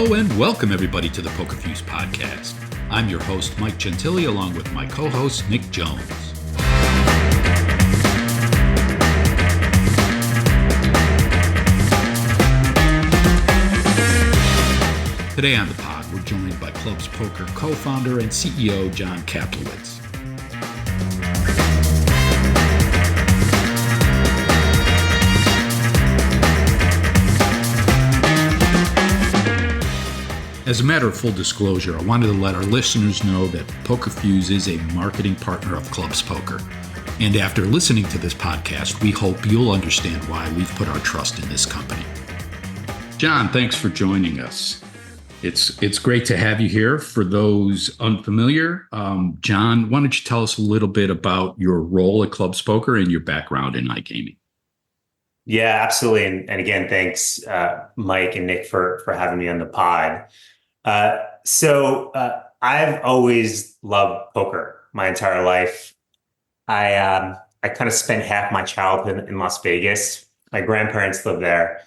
Hello and welcome everybody to the Pokerfuse podcast. I'm your host, Mike Gentili, along with my co-host, Nick Jones. Today on the pod, we're joined by Clubs Poker co-founder and CEO, Jon Kaplowitz. As a matter of full disclosure, I wanted to let our listeners know that Pokerfuse is a marketing partner of Clubs Poker. And after listening to this podcast, we hope you'll understand why we've put our trust in this company. Jon, thanks for joining us. It's great to have you here. For those unfamiliar, Jon, why don't you tell us a little bit about your role at Clubs Poker and your background in iGaming? Yeah, absolutely. And again, thanks, Mike and Nick, for having me on the pod. So I've always loved poker my entire life. I kind of spent half my childhood in Las Vegas. My grandparents lived there,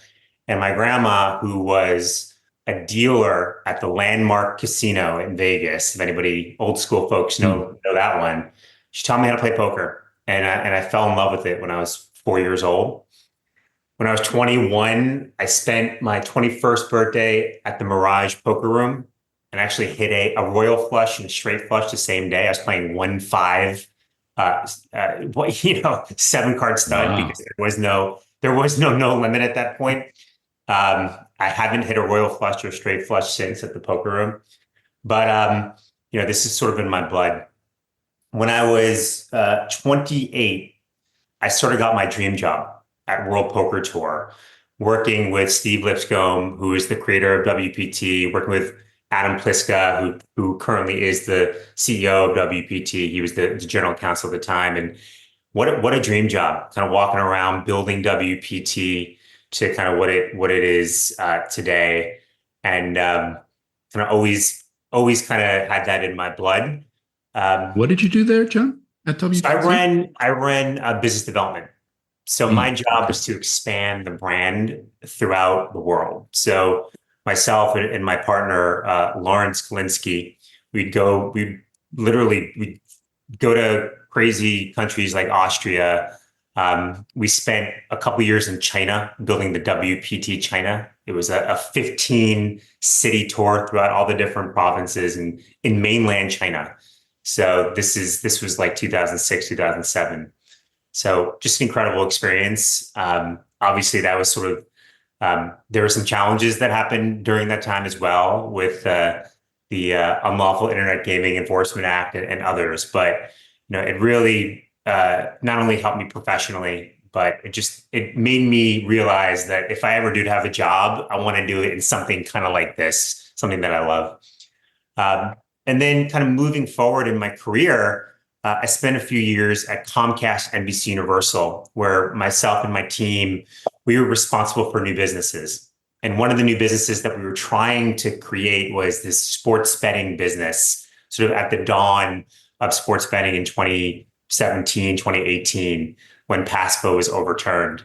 and my grandma, who was a dealer at the Landmark Casino in Vegas, if anybody old school folks know that one, she taught me how to play poker, and I fell in love with it when I was 4 years old. When I was 21, I spent my 21st birthday at the Mirage Poker Room and actually hit a royal flush and a straight flush the same day. I was playing 1-5, 7-card stud. Wow. Because there was no limit at that point. I haven't hit a royal flush or a straight flush since at the poker room, but this is sort of in my blood. When I was 28, I sort of got my dream job at World Poker Tour, working with Steve Lipscomb, who is the creator of WPT, working with Adam Pliska, who currently is the CEO of WPT. He was the general counsel at the time. And what a dream job, kind of walking around building WPT to kind of what it is today. And kind of always kind of had that in my blood. What did you do there, Jon, at WPT? So I ran business development. So my job was to expand the brand throughout the world. So myself and my partner, Lawrence Kalinsky, we'd go to crazy countries like Austria. We spent a couple years in China building the WPT China. It was a 15-city tour throughout all the different provinces in mainland China. So this was like 2006, 2007. So just an incredible experience. Obviously, that was sort of, there were some challenges that happened during that time as well with the Unlawful Internet Gaming Enforcement Act and others. But it really not only helped me professionally, but it made me realize that if I ever do have a job, I want to do it in something kind of like this, something that I love. And then kind of moving forward in my career, I spent a few years at Comcast NBC Universal, where myself and my team, we were responsible for new businesses. And one of the new businesses that we were trying to create was this sports betting business, sort of at the dawn of sports betting in 2017, 2018, when PASPA was overturned.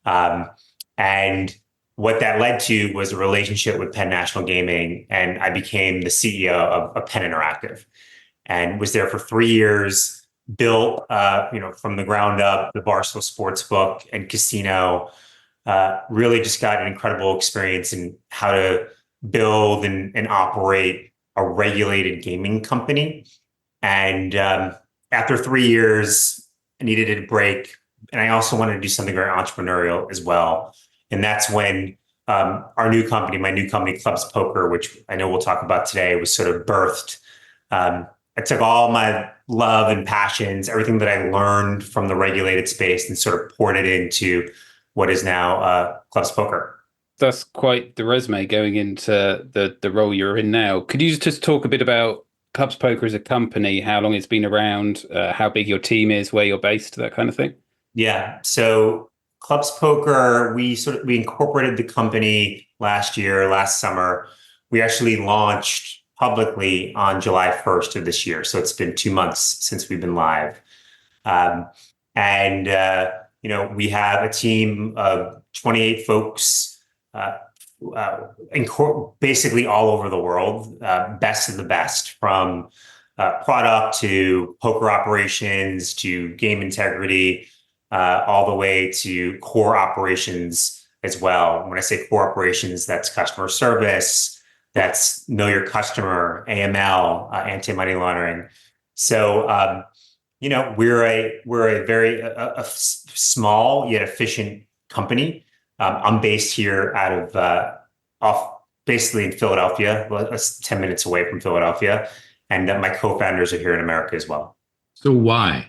And what that led to was a relationship with Penn National Gaming, and I became the CEO of Penn Interactive. And was there for 3 years, built, from the ground up, the Barstool Sportsbook and casino. Really just got an incredible experience in how to build and operate a regulated gaming company. And after 3 years, I needed a break. And I also wanted to do something very entrepreneurial as well. And that's when my new company, Clubs Poker, which I know we'll talk about today, was sort of birthed. I took all my love and passions, everything that I learned from the regulated space, and sort of poured it into what is now Clubs Poker. That's quite the resume going into the role you're in now. Could you just talk a bit about Clubs Poker as a company, how long it's been around, how big your team is, where you're based, that kind of thing? Yeah. So Clubs Poker, we incorporated the company last summer. We actually launched publicly on July 1st of this year. So it's been 2 months since we've been live. We have a team of 28 folks, basically all over the world, best of the best, from product to poker operations to game integrity, all the way to core operations as well. When I say core operations, that's customer service, that's know your customer, AML, anti-money laundering. So, we're a very small yet efficient company. I'm based here out of basically in Philadelphia, 10 minutes away from Philadelphia, and my co-founders are here in America as well. So why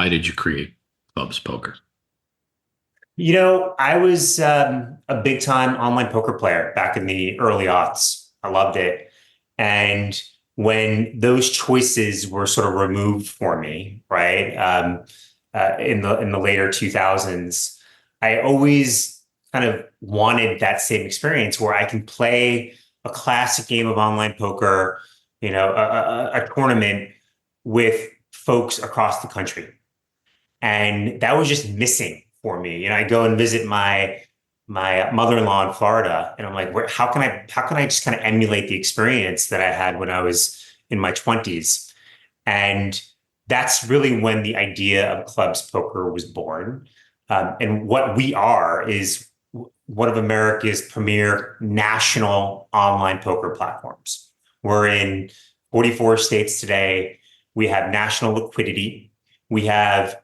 did you create Clubs Poker? I was a big time online poker player back in the early aughts. I loved it. And when those choices were sort of removed for me, right, in the later 2000s, I always kind of wanted that same experience where I can play a classic game of online poker, a tournament with folks across the country. And that was just missing for me. I go and visit my mother-in-law in Florida, and I'm like, how can I just kind of emulate the experience that I had when I was in my 20s? And that's really when the idea of Clubs Poker was born. And what we are is one of America's premier national online poker platforms. We're in 44 states today. We have national liquidity. We have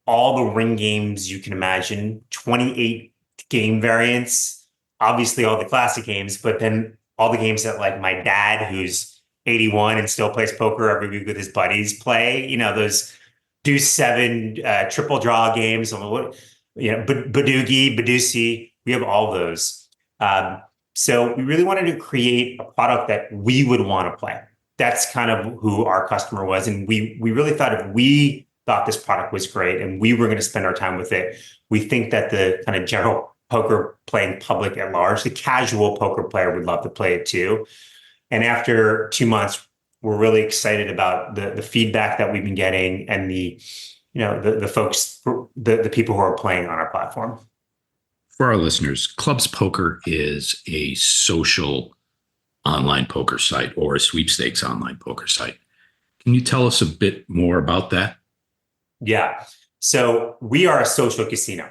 all the ring games you can imagine, 28 game variants, obviously all the classic games, but then all the games that like my dad, who's 81 and still plays poker every week with his buddies, play, those Deuce 7 triple draw games, Badoogie, Badusi, we have all those. So we really wanted to create a product that we would want to play. That's kind of who our customer was. And we really thought if we thought this product was great and we were going to spend our time with it, we think that the kind of general poker playing public at large, the casual poker player, would love to play it too. And after 2 months, we're really excited about the feedback that we've been getting and the folks, the people who are playing on our platform. For our listeners, Clubs Poker is a social online poker site or a sweepstakes online poker site. Can you tell us a bit more about that? Yeah. So we are a social casino.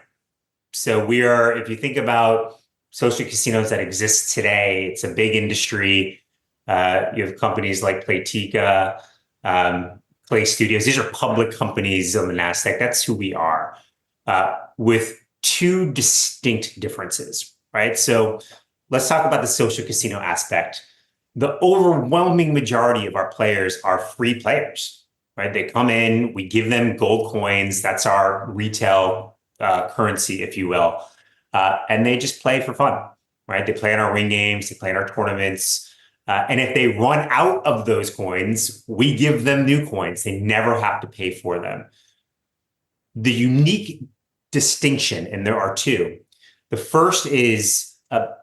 So we are, if you think about social casinos that exist today, it's a big industry. You have companies like Playtika, Play Studios. These are public companies on the NASDAQ. That's who we are, with two distinct differences, right? So let's talk about the social casino aspect. The overwhelming majority of our players are free players, right? They come in, we give them gold coins. That's our retail currency, if you will. And they just play for fun, right? They play in our ring games, they play in our tournaments. And if they run out of those coins, we give them new coins. They never have to pay for them. The unique distinction, and there are two. The first is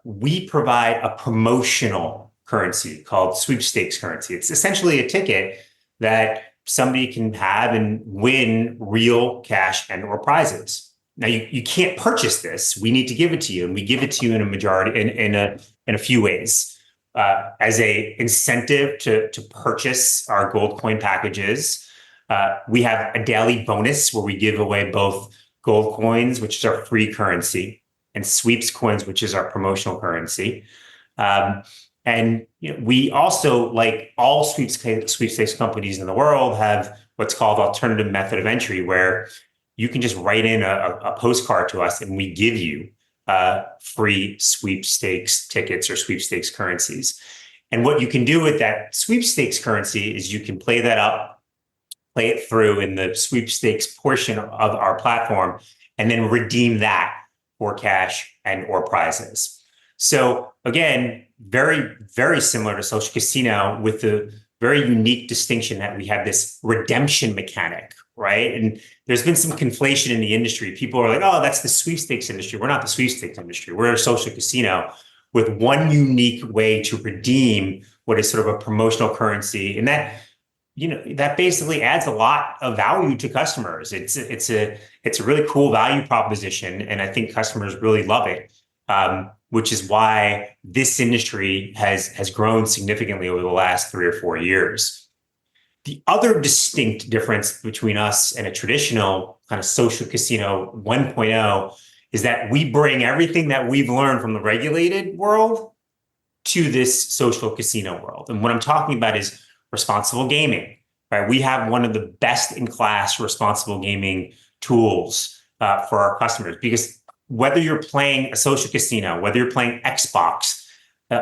we provide a promotional currency called sweepstakes currency. It's essentially a ticket that somebody can have and win real cash and or prizes. Now you can't purchase this. We need to give it to you, and we give it to you in a majority in a few ways. As a incentive to purchase our gold coin packages, we have a daily bonus where we give away both gold coins, which is our free currency, and sweeps coins, which is our promotional currency. And we also, like all sweepstakes companies in the world, have what's called alternative method of entry, where you can just write in a postcard to us and we give you free sweepstakes tickets or sweepstakes currencies. And what you can do with that sweepstakes currency is you can play that up, play it through in the sweepstakes portion of our platform, and then redeem that for cash and or prizes. So again, very, very similar to social casino, with the very unique distinction that we have this redemption mechanic, right? And there's been some conflation in the industry. People are like, oh, that's the sweepstakes industry. We're not the sweepstakes industry. We're a social casino with one unique way to redeem what is sort of a promotional currency. And that, that basically adds a lot of value to customers. It's a really cool value proposition. And I think customers really love it. which is why this industry has grown significantly over the last 3 or 4 years. The other distinct difference between us and a traditional kind of social casino 1.0 is that we bring everything that we've learned from the regulated world to this social casino world. And what I'm talking about is responsible gaming, right? We have one of the best in class responsible gaming tools for our customers, because whether you're playing a social casino, whether you're playing Xbox,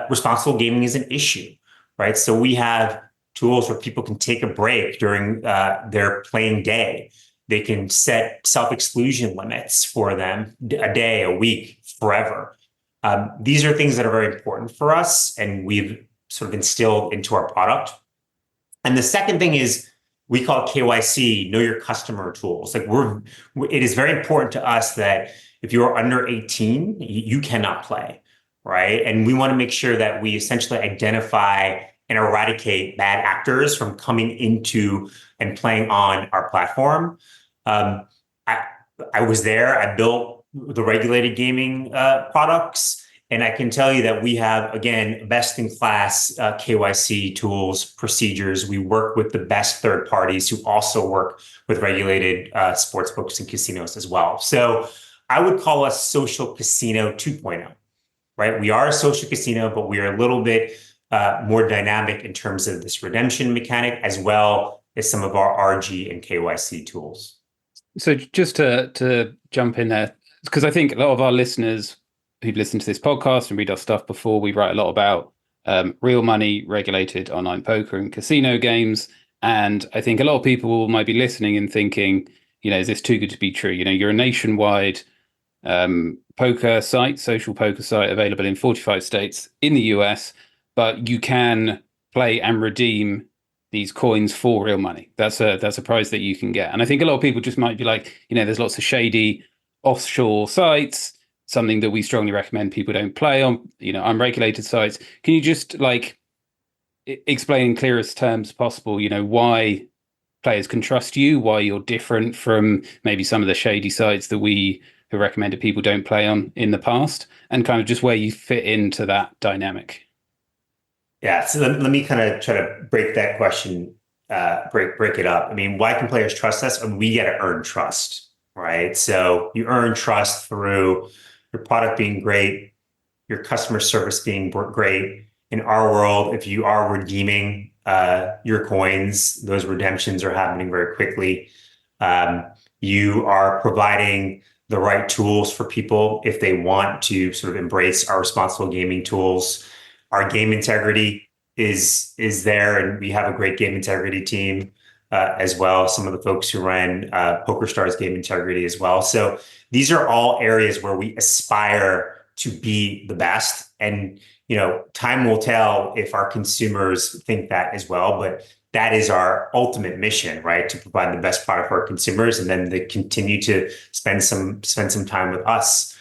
responsible gaming is an issue, right? So we have tools where people can take a break during their playing day. They can set self-exclusion limits for them, a day, a week, forever. These are things that are very important for us, and we've sort of instilled into our product. And the second thing is we call it KYC, know your customer tools. Like it is very important to us that if you are under 18, you cannot play, right? And we want to make sure that we essentially identify and eradicate bad actors from coming into and playing on our platform. I was there. I built the regulated gaming products, and I can tell you that we have, again, best-in-class KYC tools, procedures. We work with the best third parties who also work with regulated sports books and casinos as well. So I would call us social casino 2.0, right? We are a social casino, but we are a little bit more dynamic in terms of this redemption mechanic, as well as some of our RG and KYC tools. So just to jump in there, because I think a lot of our listeners who've listened to this podcast and read our stuff before, we write a lot about real money regulated online poker and casino games. And I think a lot of people might be listening and thinking, is this too good to be true? You're a nationwide poker site, social poker site, available in 45 states in the US, but you can play and redeem these coins for real money. That's a prize that you can get. And I think a lot of people just might be like, there's lots of shady offshore sites, something that we strongly recommend people don't play on, unregulated sites. Can you just explain in clearest terms possible, why players can trust you, why you're different from maybe some of the shady sites that we have recommended people don't play on in the past, and kind of just where you fit into that dynamic? Yeah, so let me kind of try to break that question, break it up. I mean, why can players trust us? And we got to earn trust, right? So you earn trust through your product being great, your customer service being great. In our world, if you are redeeming your coins, those redemptions are happening very quickly. You are providing the right tools for people if they want to sort of embrace our responsible gaming tools. Our game integrity is there, and we have a great game integrity team as well. Some of the folks who run PokerStars game integrity as well. So these are all areas where we aspire to be the best. And time will tell if our consumers think that as well. But that is our ultimate mission, right? To provide the best product for our consumers, and then they continue to spend some time with us.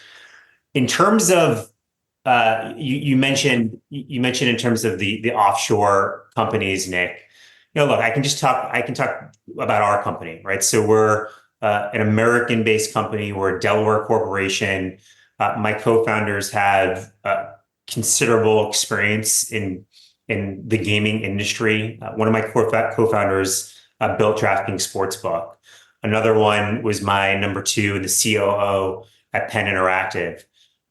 In terms of you mentioned in terms of the offshore companies, Nick. Look, I can talk about our company, right? So we're an American-based company. We're a Delaware corporation. My co-founders have considerable experience in the gaming industry. One of my co-founders built DraftKings Sportsbook. Another one was my number two and the COO at Penn Interactive.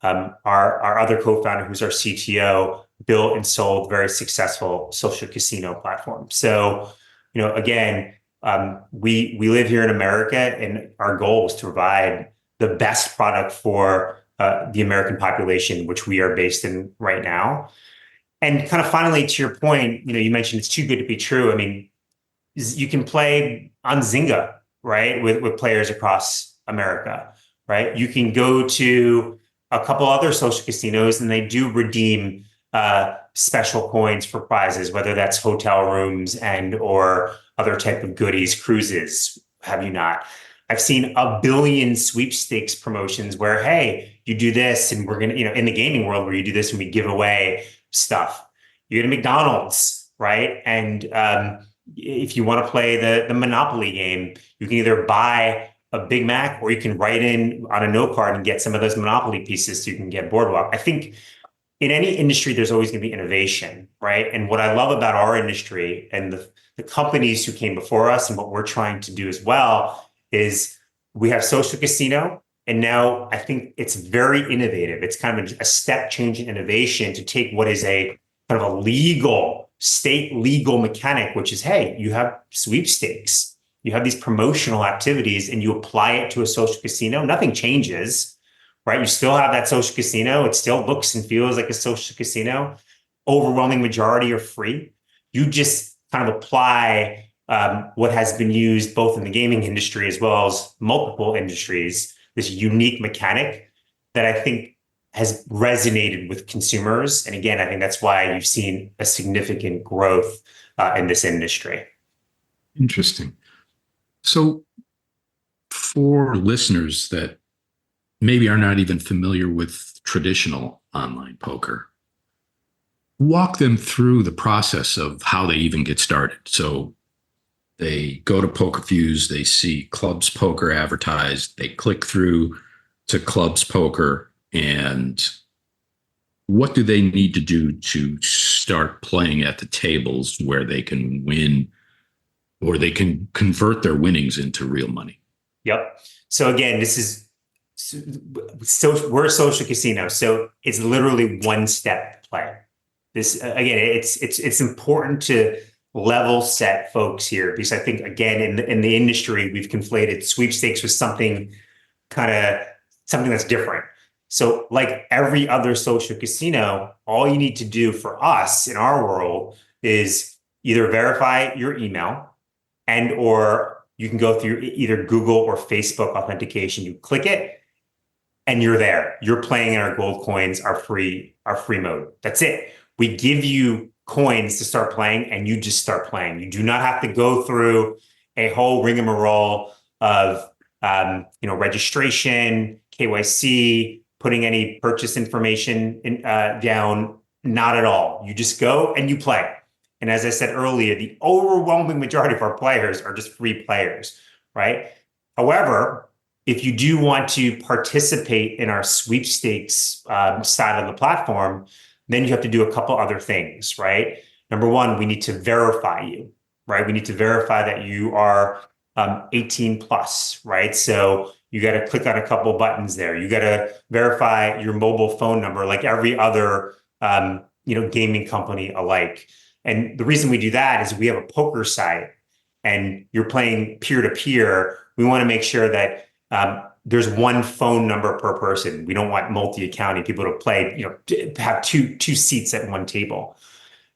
Our other co-founder, who's our CTO, built and sold very successful social casino platforms. So, again, we live here in America, and our goal is to provide the best product for the American population, which we are based in right now. And kind of finally, to your point, you mentioned it's too good to be true. I mean, you can play on Zynga, right, with players across America, right? You can go to a couple other social casinos, and they do redeem special coins for prizes, whether that's hotel rooms or other type of goodies, cruises, have you not? I've seen 1 billion sweepstakes promotions where, hey, you do this, and we're going to, in the gaming world, where you do this and we give away stuff. You go to McDonald's, right? And if you want to play the Monopoly game, you can either buy a Big Mac, or you can write in on a note card and get some of those Monopoly pieces so you can get Boardwalk. I think in any industry, there's always going to be innovation, right? And what I love about our industry and the companies who came before us and what we're trying to do as well is we have social casino. And now I think it's very innovative. It's kind of a step change in innovation to take what is a kind of a legal, state legal mechanic, which is, hey, you have sweepstakes, you have these promotional activities, and you apply it to a social casino. Nothing changes, right? You still have that social casino. It still looks and feels like a social casino. Overwhelming majority are free. You just kind of apply what has been used both in the gaming industry as well as multiple industries, this unique mechanic that I think has resonated with consumers. And again, I think that's why you've seen a significant growth in this industry. Interesting. So for listeners that maybe are not even familiar with traditional online poker, walk them through the process of how they even get started. So they go to Pokerfuse, they see Clubs Poker advertised, they click through to Clubs Poker, and what do they need to do to start playing at the tables where they can win or they can convert their winnings into real money? Yep. So again, we're a social casino, so it's literally one step play. This again, it's important to level set folks here, because I think again in the industry we've conflated sweepstakes with something that's different. So like every other social casino, all you need to do for us in our world is either verify your email, and or you can go through either Google or Facebook authentication. You click it and you're there. You're playing in our gold coins, our free mode. That's it. We give you coins to start playing, and you just start playing. You do not have to go through a whole rigmarole of registration, KYC, putting any purchase information down. Not at all. You just go and you play. And as I said earlier, the overwhelming majority of our players are just free players, right? However, if you do want to participate in our sweepstakes side of the platform, then you have to do a couple other things, right? Number one, we need to verify you, right? We need to verify that you are 18 plus, right? So you got to click on a couple buttons there. You got to verify your mobile phone number, like every other gaming company alike. And the reason we do that is we have a poker site, and you're playing peer to peer. We want to make sure that there's one phone number per person. We don't want multi-accounting people to play, to have two seats at one table.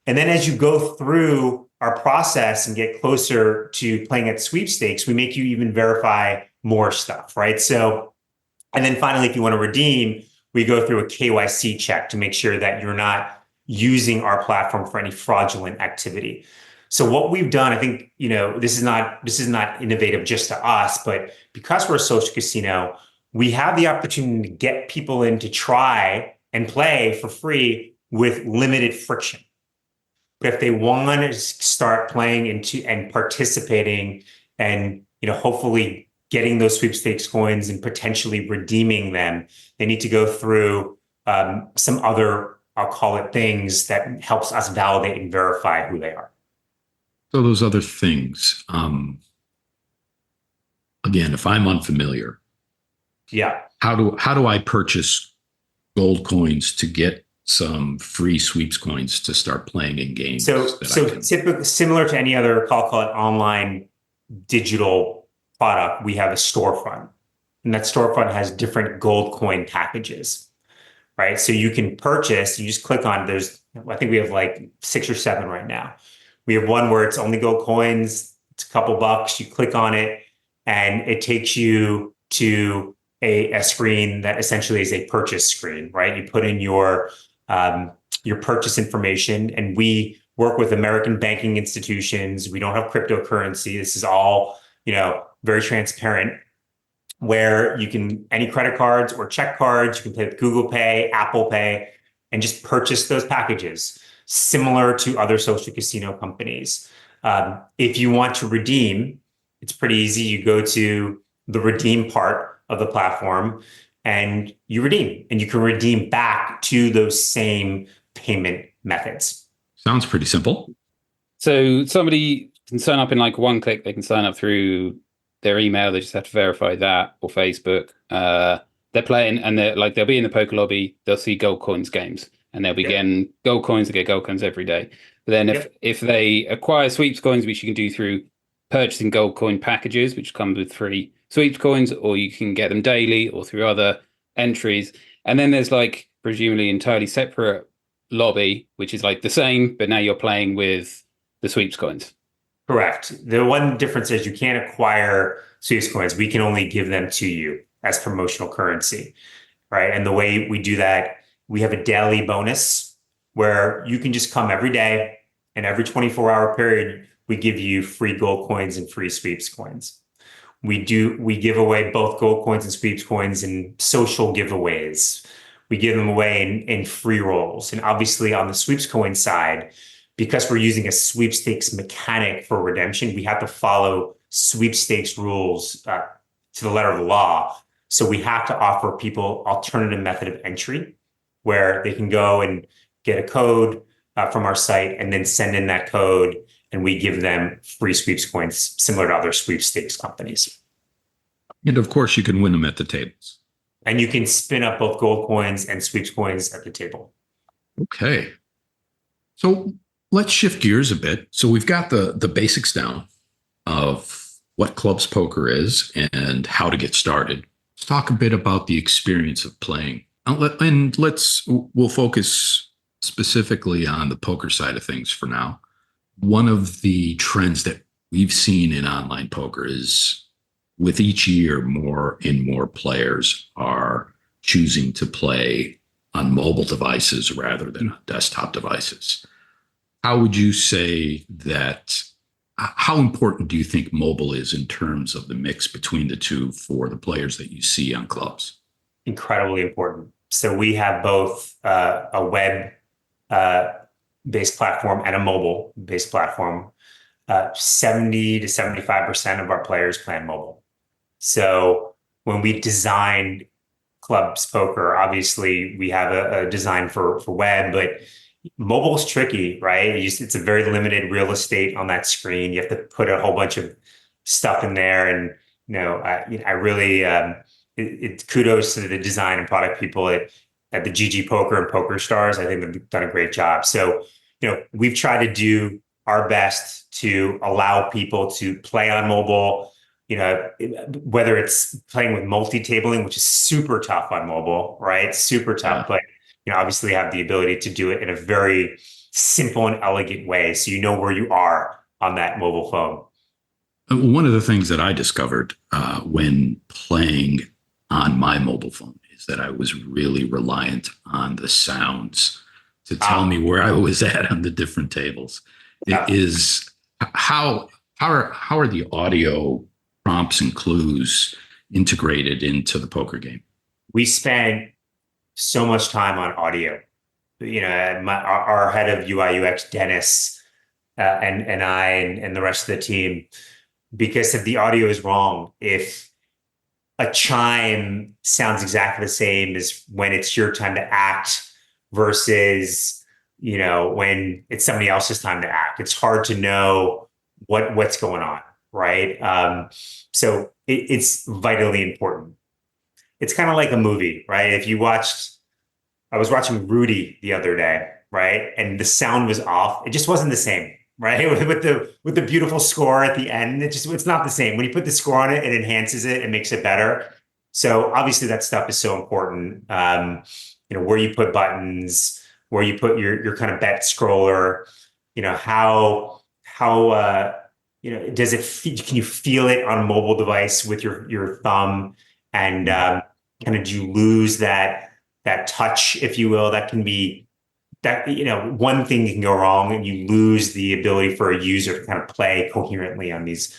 And then as you go through our process and get closer to playing at sweepstakes, we make you even verify more stuff, right? So, and then finally, if you want to redeem, we go through a KYC check to make sure that you're not using our platform for any fraudulent activity. So what we've done, I think, this is not innovative just to us, but because we're a social casino, we have the opportunity to get people in to try and play for free with limited friction. But if they want to start playing into and participating and, hopefully getting those sweepstakes coins and potentially redeeming them, they need to go through some other, I'll call it, things that helps us validate and verify who they are. So those other things, again, if I'm unfamiliar, how do I purchase gold coins to get some free sweeps coins to start playing in games? So typically, similar to any other, call it online digital product, we have a storefront, and that storefront has different gold coin packages, right? So you can purchase. You just click on. I think we have like 6 or 7 right now. We have one where it's only gold coins. It's a couple bucks. You click on it, and it takes you to a screen that essentially is a purchase screen, right? You put in your purchase information, and we work with American banking institutions. We don't have cryptocurrency. This is all, very transparent, where you can, any credit cards or check cards, you can pay with Google Pay, Apple Pay, and just purchase those packages, similar to other social casino companies. If you want to redeem, it's pretty easy. You go to the redeem part of the platform, and you redeem, and you can redeem back to those same payment methods. Sounds pretty simple. So somebody can sign up in like one click. They can sign up through their email. They just have to verify that, or Facebook. They're playing, and they'll be in the poker lobby. They'll see gold coins games, and they'll be getting gold coins. They get gold coins every day. But then if they acquire sweeps coins, which you can do through purchasing gold coin packages, which comes with free sweeps coins, or you can get them daily or through other entries. And then there's like presumably entirely separate lobby, which is like the same, but now you're playing with the sweeps coins. Correct. The one difference is you can't acquire sweeps coins. We can only give them to you as promotional currency, right? And the way we do that, we have a daily bonus where you can just come every day, and every 24-hour period, we give you free gold coins and free sweeps coins. We give away both gold coins and sweeps coins in social giveaways. We give them away in free rolls. And obviously on the sweeps coin side, because we're using a sweepstakes mechanic for redemption, we have to follow sweepstakes rules to the letter of the law. So we have to offer people alternative method of entry where they can go and get a code from our site and then send in that code, and we give them free sweeps coins similar to other sweepstakes companies. And of course, you can win them at the tables. And you can spin up both gold coins and sweeps coins at the table. Okay. So let's shift gears a bit. So we've got the basics down of what clubs poker is and how to get started. Let's talk a bit about the experience of playing. And we'll focus specifically on the poker side of things for now. One of the trends that we've seen in online poker is with each year, more and more players are choosing to play on mobile devices rather than desktop devices. How would you say that? How important do you think mobile is in terms of the mix between the two for the players that you see on clubs? Incredibly important. So we have both a web based platform and a mobile based platform. 70 to 75% of our players play on mobile. So when we designed Clubs Poker, obviously we have a design for web, but mobile is tricky, right? It's a very limited real estate on that screen. You have to put a whole bunch of stuff in there. And, I really, kudos to the design and product people at the GG Poker and Poker Stars. I think they've done a great job. So, we've tried to do our best to allow people to play on mobile, whether it's playing with multi-tabling, which is super tough on mobile, right? Super tough, but obviously have the ability to do it in a very simple and elegant way. So you know where you are on that mobile phone. One of the things that I discovered when playing on my mobile phone is that I was really reliant on the sounds to tell me where I was at on the different tables. It is how are the audio prompts and clues integrated into the poker game? We spent so much time on audio. Our head of UI UX, Dennis, and I and the rest of the team, because if the audio is wrong, if a chime sounds exactly the same as when it's your time to act versus, when it's somebody else's time to act, it's hard to know what's going on, right? So it's vitally important. It's kind of like a movie, right? I was watching Rudy the other day, right? And the sound was off. It just wasn't the same, right? With the beautiful score at the end, it's not the same. When you put the score on it, it enhances it and makes it better. So obviously that stuff is so important. Where you put buttons, where you put your kind of bet scroller, how does it, can you feel it on a mobile device with your thumb? And kind of, do you lose that touch, if you will? That can be one thing can go wrong and you lose the ability for a user to kind of play coherently on these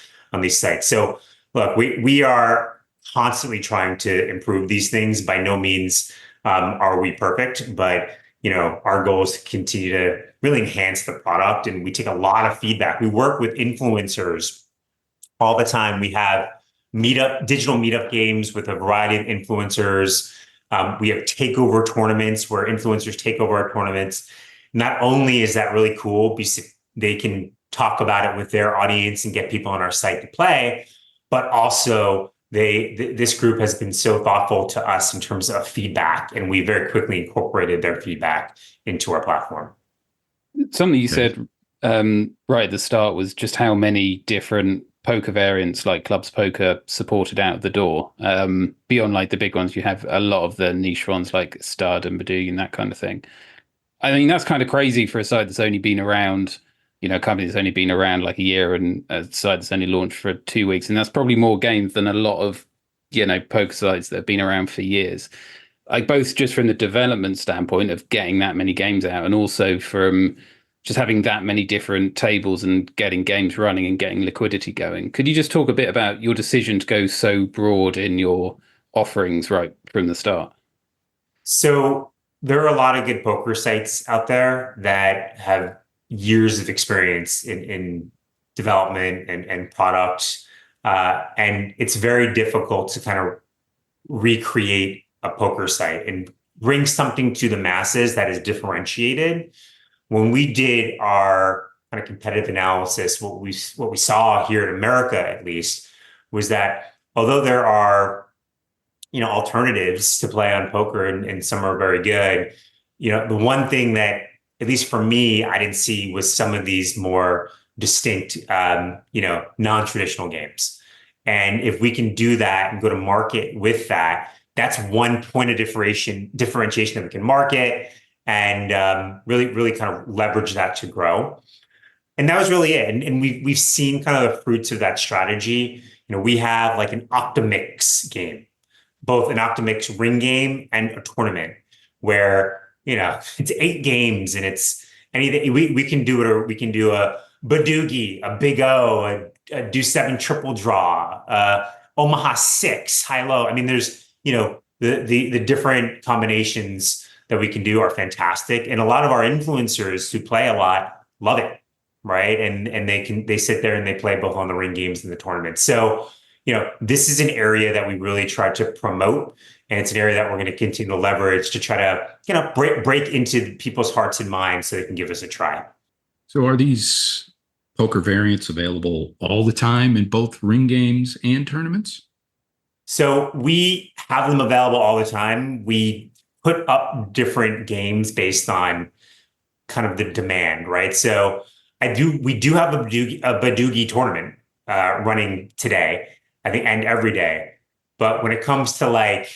sites. So look, we are constantly trying to improve these things. By no means are we perfect, but our goal is to continue to really enhance the product. And we take a lot of feedback. We work with influencers all the time. We have digital meetup games with a variety of influencers. We have takeover tournaments where influencers take over our tournaments. Not only is that really cool because they can talk about it with their audience and get people on our site to play, but also this group has been so thoughtful to us in terms of feedback, and we very quickly incorporated their feedback into our platform. Something you said right at the start was just how many different poker variants like clubs poker supported out of the door. Beyond like the big ones, you have a lot of the niche ones like Stud and Badoo and that kind of thing. I mean, that's kind of crazy for a site that's only been around, a company that's only been around like a year, and a site that's only launched for 2 weeks. And that's probably more games than a lot of, poker sites that have been around for years. Like both just from the development standpoint of getting that many games out, and also from just having that many different tables and getting games running and getting liquidity going. Could you just talk a bit about your decision to go so broad in your offerings right from the start? So there are a lot of good poker sites out there that have years of experience in development and product. And it's very difficult to kind of recreate a poker site and bring something to the masses that is differentiated. When we did our kind of competitive analysis, what we saw here in America, at least, was that although there are, alternatives to play on poker and some are very good, the one thing that, at least for me, I didn't see was some of these more distinct, non-traditional games. And if we can do that and go to market with that, that's one point of differentiation that we can market and really kind of leverage that to grow. And that was really it. And we've seen kind of the fruits of that strategy. We have like an Octomix game, both an Octomix ring game and a tournament where, it's 8 games and it's anything we can do it, or we can do a Badoogie, a Big O, a Do 7 triple draw, Omaha 6, high low. I mean, there's, the different combinations that we can do are fantastic. And a lot of our influencers who play a lot love it, right? And they sit there and they play both on the ring games and the tournaments. So, this is an area that we really try to promote, and it's an area that we're going to continue to leverage to try to, break into people's hearts and minds so they can give us a try. So are these poker variants available all the time in both ring games and tournaments? So we have them available all the time. We put up different games based on kind of the demand, right? So we do have a Badoogie tournament running today, I think, and every day. But when it comes to like,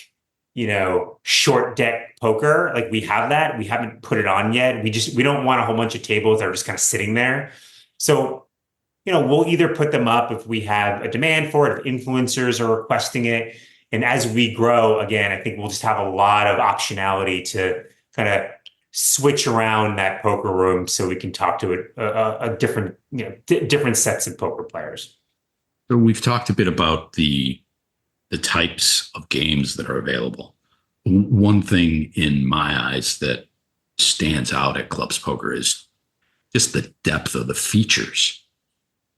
short deck poker, like we have that. We haven't put it on yet. We don't want a whole bunch of tables that are just kind of sitting there. So, we'll either put them up if we have a demand for it, if influencers are requesting it. And as we grow, again, I think we'll just have a lot of optionality to kind of switch around that poker room so we can talk to a different, different sets of poker players. So we've talked a bit about the types of games that are available. One thing in my eyes that stands out at Clubs Poker is just the depth of the features.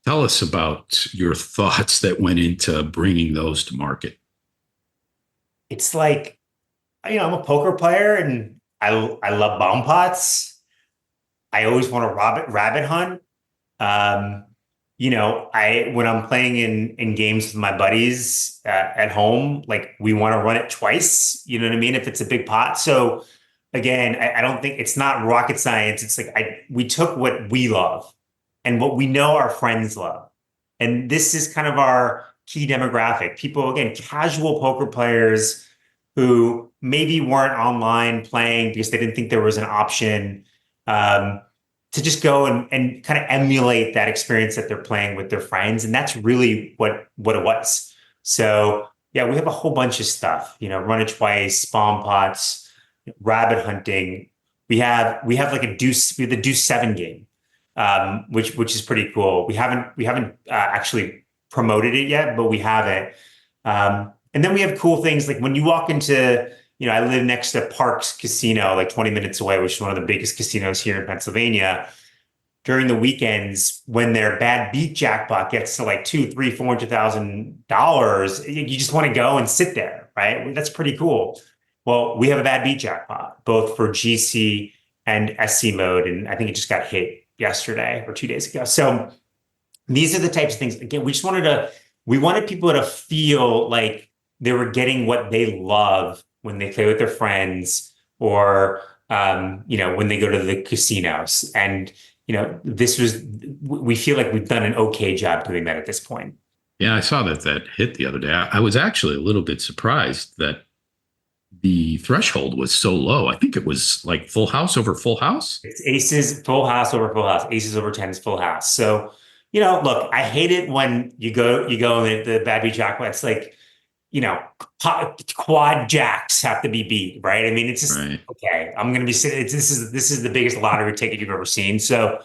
Tell us about your thoughts that went into bringing those to market. It's like, I'm a poker player and I love bomb pots. I always want to rabbit hunt. When I'm playing in games with my buddies at home, like we want to run it twice, you know what I mean? If it's a big pot. So again, I don't think it's not rocket science. It's like we took what we love and what we know our friends love. And this is kind of our key demographic. People, again, casual poker players who maybe weren't online playing because they didn't think there was an option. To just go and kind of emulate that experience that they're playing with their friends. And that's really what it was. So yeah, we have a whole bunch of stuff, run it twice, bomb pots, rabbit hunting. We have like the Deuce 7 game, which is pretty cool. We haven't actually promoted it yet, but we have it. And then we have cool things like when you walk into, I live next to Parks Casino, like 20 minutes away, which is one of the biggest casinos here in Pennsylvania. during the weekends when their bad beat jackpot gets to like $200,000, $300,000, $400,000, you just want to go and sit there, right? That's pretty cool. Well, we have a bad beat jackpot, both for GC and SC mode. And I think it just got hit yesterday or 2 days ago. So these are the types of things, again, we wanted people to feel like they were getting what they love when they play with their friends or, when they go to the casinos. And, we feel like we've done an okay job doing that at this point. Yeah, I saw that hit the other day. I was actually a little bit surprised that the threshold was so low. I think it was like full house over full house. It's aces, full house over full house, aces over tens, full house. So, look, I hate it when you go and the bad beat jackpot. It's like, quad jacks have to be beat, right? I mean, it's just right. Okay. I'm going to be sitting. This is the biggest lottery ticket you've ever seen. So,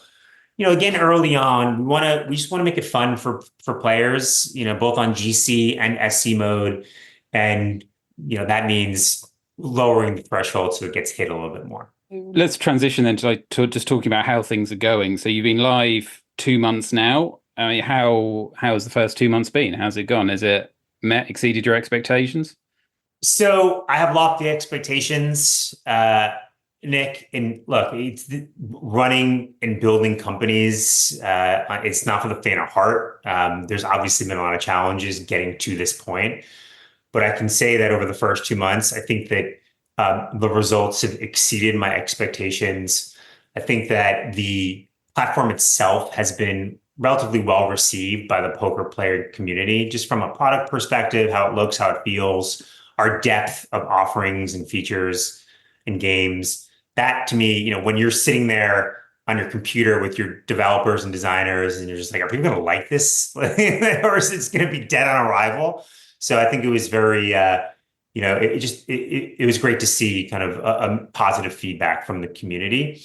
again, early on, we just want to make it fun for players, both on GC and SC mode, and that means lowering the threshold so it gets hit a little bit more. Let's transition then to just talking about how things are going. So you've been live 2 months now. I mean, how has the first 2 months been? How's it gone? Is it exceeded your expectations? So I have lofty expectations, Nick. And look, it's running and building companies. It's not for the faint of heart. There's obviously been a lot of challenges getting to this point, but I can say that over the first 2 months, I think that the results have exceeded my expectations. I think that the platform itself has been relatively well received by the poker player community, just from a product perspective, how it looks, how it feels, our depth of offerings and features and games. That to me, when you're sitting there on your computer with your developers and designers, and you're just like, are people going to like this? Or is it going to be dead on arrival? So I think it was very, it was great to see kind of a positive feedback from the community.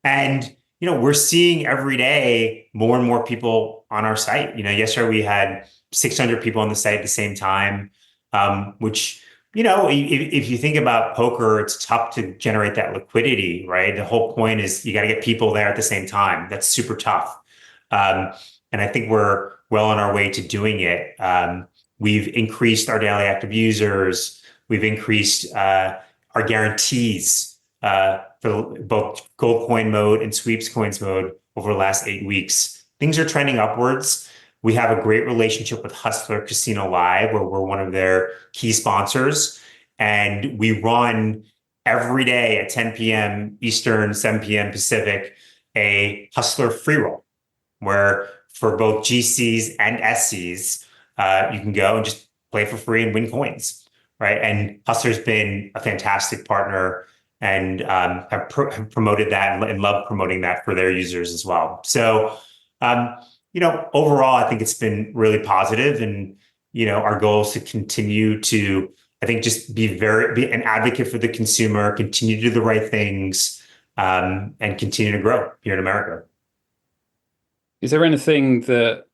And we're seeing every day more and more people on our site. Yesterday we had 600 people on the site at the same time, which, if you think about poker, it's tough to generate that liquidity, right? The whole point is you got to get people there at the same time. That's super tough. And I think we're well on our way to doing it. We've increased our daily active users. We've increased our guarantees for both gold coin mode and sweeps coins mode over the last 8 weeks. Things are trending upwards. We have a great relationship with Hustler Casino Live, where we're one of their key sponsors. And we run every day at 10 p.m. Eastern, 7 p.m. Pacific, a Hustler free roll, where for both GCs and SCs, you can go and just play for free and win coins, right? And Hustler's been a fantastic partner and have promoted that and love promoting that for their users as well. So, overall, I think it's been really positive, and our goal is to continue to, I think, just be an advocate for the consumer, continue to do the right things, and continue to grow here in America. Is there anything that,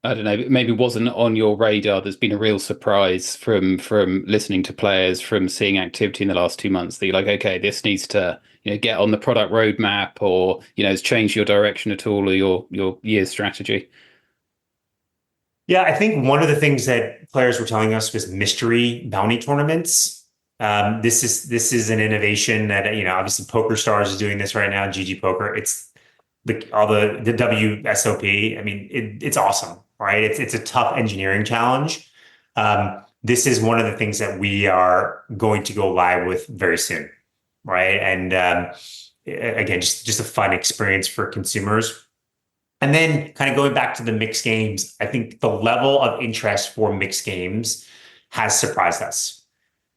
I don't know, maybe wasn't on your radar there's been a real surprise from listening to players, from seeing activity in the last 2 months that you're like, okay, this needs to get on the product roadmap, or has changed your direction at all, or your year's strategy? Yeah, I think one of the things that players were telling us was mystery bounty tournaments. This is an innovation that obviously PokerStars is doing this right now. GG Poker, it's all the WSOP. I mean, it's awesome, right? It's a tough engineering challenge. This is one of the things that we are going to go live with very soon, right? And again, just a fun experience for consumers. And then kind of going back to the mixed games, I think the level of interest for mixed games has surprised us,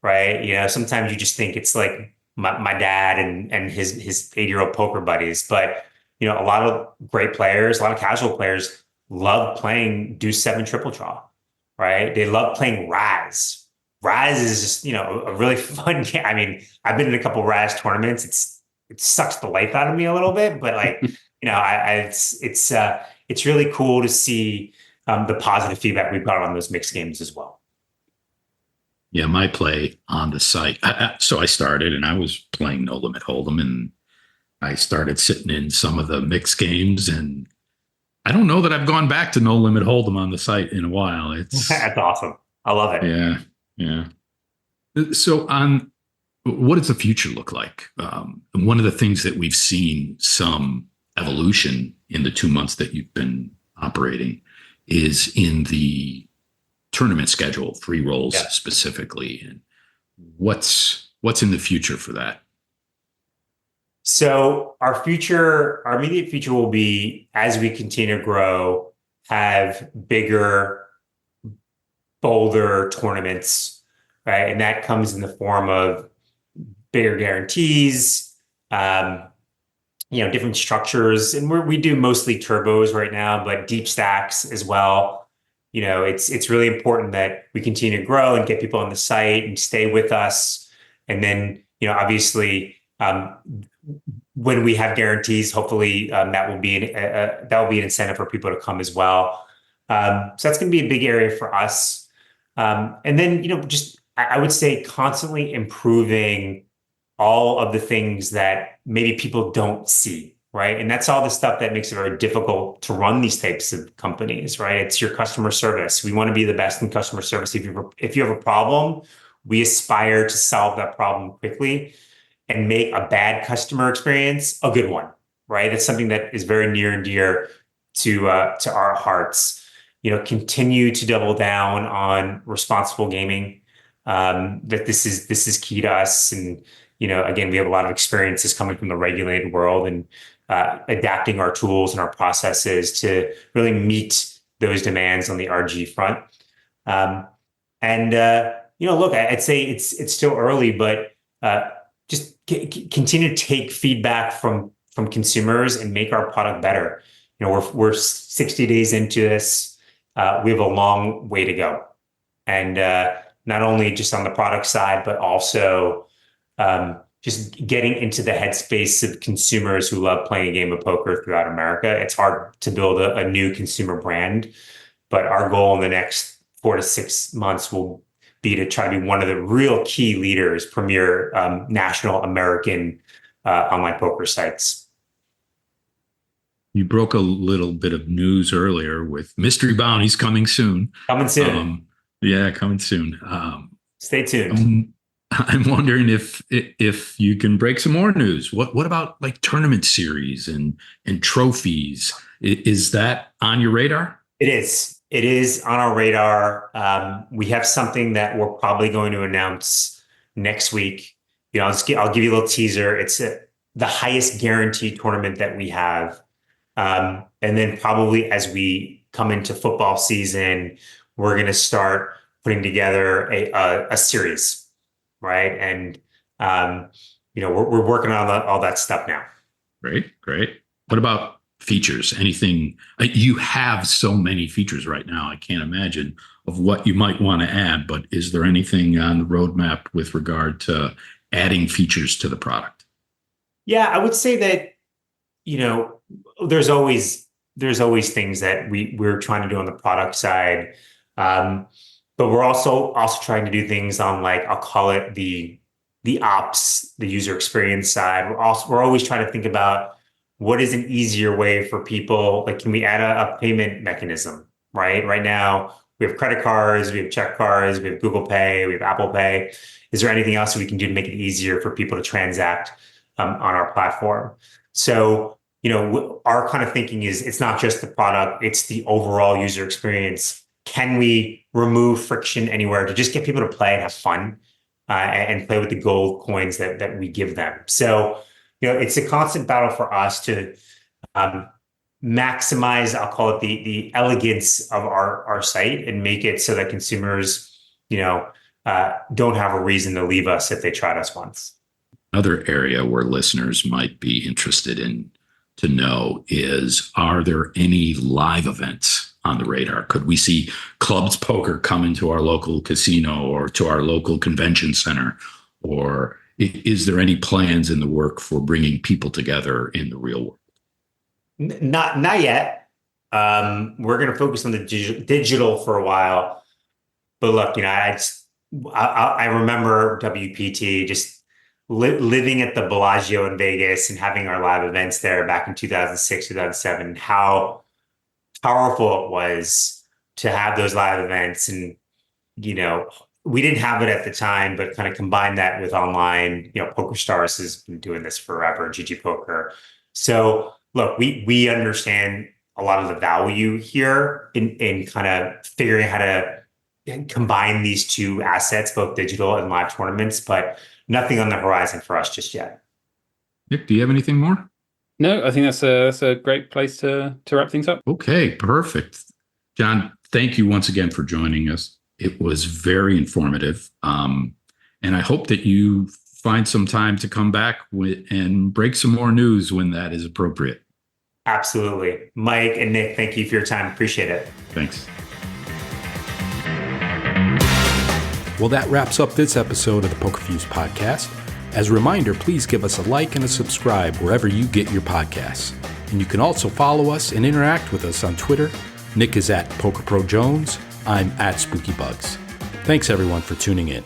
right? Sometimes you just think it's like my dad and his 80-year-old poker buddies, but a lot of great players, a lot of casual players love playing Deuce 7 triple draw, right? They love playing Raz. Raz is just, a really fun game. I mean, I've been in a couple of Raz tournaments. It sucks the life out of me a little bit, but like, it's really cool to see the positive feedback we've got on those mixed games as well. Yeah, my play on the site. So I started and I was playing No Limit Hold'em, and I started sitting in some of the mixed games, and I don't know that I've gone back to No Limit Hold'em on the site in a while. It's That's awesome. I love it. yeah, yeah. So on what does the future look like? One of the things that we've seen some evolution in the 2 months that you've been operating is in the tournament schedule, free rolls Yeah. specifically, and what's in the future for that? So our immediate future will be, as we continue to grow, have bigger, bolder tournaments, right? And that comes in the form of bigger guarantees, different structures. And we do mostly turbos right now, but deep stacks as well. It's really important that we continue to grow and get people on the site and stay with us. And then, obviously, when we have guarantees, hopefully that will be an incentive for people to come as well. So that's going to be a big area for us. And then, just I would say constantly improving all of the things that maybe people don't see, right? And that's all the stuff that makes it very difficult to run these types of companies, right? It's your customer service. We want to be the best in customer service. If you have a problem, we aspire to solve that problem quickly and make a bad customer experience a good one, right? It's something that is very near and dear to our hearts. Continue to double down on responsible gaming. That this is key to us, and again, we have a lot of experiences coming from the regulated world and adapting our tools and our processes to really meet those demands on the RG front. Look, I'd say it's still early, but just continue to take feedback from consumers and make our product better. We're 60 days into this. We have a long way to go, and not only just on the product side, but also just getting into the headspace of consumers who love playing a game of poker throughout America. It's hard to build a new consumer brand, but our goal in the next 4 to 6 months will be to try to be one of the real key leaders, premier national American online poker sites. You broke a little bit of news earlier with mystery bounties coming soon. Coming soon. Coming soon. Stay tuned. I'm wondering if you can break some more news. What about like tournament series and trophies? Is that on your radar? It is. It is on our radar. We have something that we're probably going to announce next week. I'll give you a little teaser. It's the highest guaranteed tournament that we have. And then probably as we come into football season, we're going to start putting together a series, right? And we're working on all that stuff now. Great. What about features? Anything? You have so many features right now. I can't imagine of what you might want to add. But is there anything on the roadmap with regard to adding features to the product? Yeah, I would say that there's always things that we're trying to do on the product side. But we're also trying to do things on, like, I'll call it the ops, the user experience side. We're always trying to think about what is an easier way for people. Like, can we add a payment mechanism, right? Right now we have credit cards, we have check cards, we have Google Pay, we have Apple Pay. Is there anything else we can do to make it easier for people to transact on our platform? So, our kind of thinking is it's not just the product, it's the overall user experience. Can we remove friction anywhere to just get people to play and have fun and play with the gold coins that we give them? So, it's a constant battle for us to maximize, I'll call it the elegance of our site and make it so that consumers, don't have a reason to leave us if they tried us once. Another area where listeners might be interested in to know is, are there any live events on the radar? Could we see Clubs Poker come into our local casino or to our local convention center? Or is there any plans in the work for bringing people together in the real world? Not yet. We're going to focus on the digital for a while. But look, I remember WPT, just living at the Bellagio in Vegas and having our live events there back in 2006, 2007, how powerful it was to have those live events. And, we didn't have it at the time, but kind of combine that with online. PokerStars has been doing this forever, GG Poker. So look, we understand a lot of the value here in kind of figuring how to combine these two assets, both digital and live tournaments, but nothing on the horizon for us just yet. Nick, do you have anything more? No, I think that's a great place to wrap things up. Okay, perfect. Jon, thank you once again for joining us. It was very informative. And I hope that you find some time to come back and break some more news when that is appropriate. Absolutely. Mike and Nick, thank you for your time. Appreciate it. Thanks. Well, that wraps up this episode of the Pokerfuse podcast. As a reminder, please give us a like and a subscribe wherever you get your podcasts. And you can also follow us and interact with us on Twitter. Nick is at PokerProJones. I'm at SpookyBugs. Thanks everyone for tuning in.